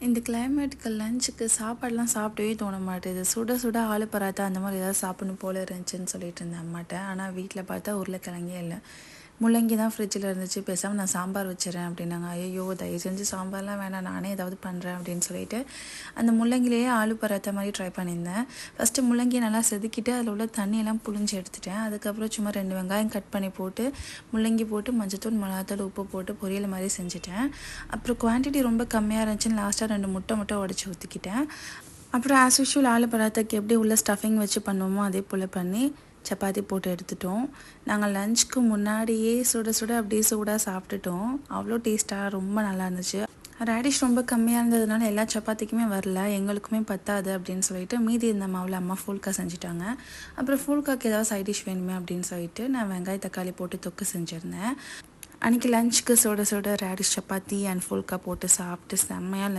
இந்த கிளைமேட்டுக்கு லஞ்சுக்கு சாப்பாடுலாம் சாப்பிடவே தோண மாட்டேது. சுட சுட ஆலு பராத்தா அந்த மாதிரி ஏதாவது சாப்பிடணும் போல இருந்துச்சுன்னு சொல்லிட்டு இருந்தேன் அம்மாட்ட. ஆனால் வீட்டில் பார்த்தா உருளைக்கிழங்கே இல்லை. முள்ளங்கி தான் ஃப்ரிட்ஜில் இருந்துச்சு. பேசாமல் நான் சாம்பார் வச்சுறேன் அப்படின்னாங்க. ஐயோ தயவு செஞ்சு சாம்பார்லாம் வேணாம், நானே ஏதாவது பண்ணுறேன் அப்படின்னு சொல்லிட்டு அந்த முள்ளங்கிலேயே ஆலு பராத்தா மாதிரி ட்ரை பண்ணியிருந்தேன். ஃபஸ்ட்டு முள்ளங்கியை நல்லா செதுக்கிட்டு அதில் உள்ள தண்ணியெல்லாம் புழிஞ்சு எடுத்துட்டேன். அதுக்கப்புறம் சும்மா 2 வெங்காயம் கட் பண்ணி போட்டு முள்ளங்கி போட்டு மஞ்சத்தூள் மிளகாத்தூள் உப்பு போட்டு பொரியல் மாதிரி செஞ்சுட்டேன். அப்புறம் குவான்டிட்டி ரொம்ப கம்மியாக இருந்துச்சுன்னு லாஸ்ட்டாக 2 முட்டை உடச்சி ஊற்றிக்கிட்டேன். அப்புறம் ஆஸ் யூஷுவல் ஆலு பராத்தாக்கு எப்படி உள்ள ஸ்டஃபிங் வச்சு பண்ணுவோமோ அதே போல் பண்ணி சப்பாத்தி போட்டு எடுத்துட்டோம். நாங்கள் லஞ்சுக்கு முன்னாடியே சுட சுட அப்படியே சூடாக சாப்பிட்டுட்டோம். அவ்வளோ டேஸ்ட்டாக ரொம்ப நல்லா இருந்துச்சு. ரேடிஷ் ரொம்ப கம்மியாக இருந்ததுனால எல்லா சப்பாத்திக்குமே வரல, எங்களுக்குமே பத்தாது அப்படின்னு சொல்லிட்டு மீதி இருந்த மாவில் அம்மா ஃபூல்கா செஞ்சுட்டாங்க. அப்புறம் ஃபூல்காக்கு ஏதாவது சைட் டிஷ் வேணுமே அப்படின்னு சொல்லிட்டு நான் வெங்காய தக்காளி போட்டு தொக்கு செஞ்சுருந்தேன். அன்றைக்கி லஞ்சுக்கு சுட சுட ரேடிஷ் சப்பாத்தி அண்ட் ஃபுல்கா போட்டு சாப்பிட்டு செம்மையாக